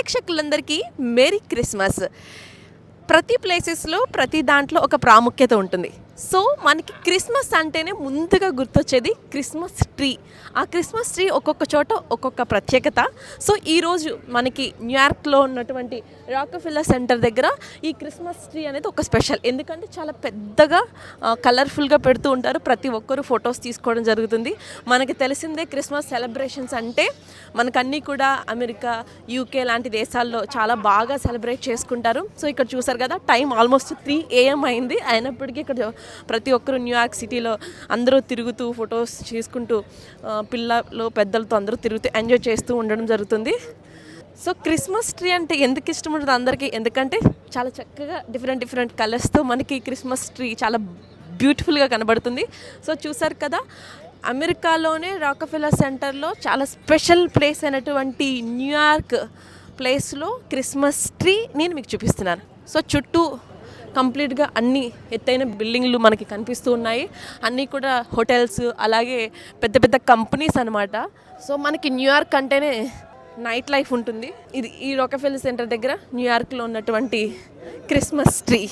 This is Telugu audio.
ప్రేక్షకులందరికీ మేరీ క్రిస్మస్. ప్రతి ప్లేసెస్లో ప్రతి దాంట్లో ఒక ప్రాముఖ్యత ఉంటుంది. సో మనకి క్రిస్మస్ అంటేనే ముందుగా గుర్తొచ్చేది క్రిస్మస్ ట్రీ. ఆ క్రిస్మస్ ట్రీ ఒక్కొక్క చోట ఒక్కొక్క ప్రత్యేకత. సో ఈరోజు మనకి న్యూయార్క్లో ఉన్నటువంటి రాకఫెల్లర్ సెంటర్ దగ్గర ఈ క్రిస్మస్ ట్రీ అనేది ఒక స్పెషల్. ఎందుకంటే చాలా పెద్దగా కలర్ఫుల్గా పెడుతూ ఉంటారు. ప్రతి ఒక్కరు ఫొటోస్ తీసుకోవడం జరుగుతుంది. మనకి తెలిసిందే క్రిస్మస్ సెలబ్రేషన్స్ అంటే మనకన్నీ కూడా అమెరికా, యూకే లాంటి దేశాల్లో చాలా బాగా సెలబ్రేట్ చేసుకుంటారు. సో ఇక్కడ చూసారు కదా, టైం ఆల్మోస్ట్ 3 AM అయింది. అయినప్పటికీ ఇక్కడ ప్రతి ఒక్కరు న్యూయార్క్ సిటీలో అందరూ తిరుగుతూ ఫొటోస్ చేసుకుంటూ పిల్లలు పెద్దలతో అందరూ తిరుగుతూ ఎంజాయ్ చేస్తూ ఉండడం జరుగుతుంది. సో క్రిస్మస్ ట్రీ అంటే ఎందుకు ఇష్టం ఉంటుంది అందరికీ, ఎందుకంటే చాలా చక్కగా డిఫరెంట్ కలర్స్తో మనకి క్రిస్మస్ ట్రీ చాలా బ్యూటిఫుల్గా కనబడుతుంది. సో చూసారు కదా, అమెరికాలోనే రాకఫెల్లర్ సెంటర్లో చాలా స్పెషల్ ప్లేస్ అయినటువంటి న్యూయార్క్ ప్లేస్లో క్రిస్మస్ ట్రీ నేను మీకు చూపిస్తున్నాను. సో చుట్టూ కంప్లీట్గా అన్ని ఎత్తైన బిల్డింగ్లు మనకి కనిపిస్తూ ఉన్నాయి. అన్నీ కూడా హోటల్స్, అలాగే పెద్ద కంపెనీస్ అనమాట. సో మనకి న్యూయార్క్ అంటేనే నైట్ లైఫ్ ఉంటుంది. ఇది ఈ రాకఫెల్లర్ సెంటర్ దగ్గర న్యూయార్క్లో ఉన్నటువంటి క్రిస్మస్ ట్రీ.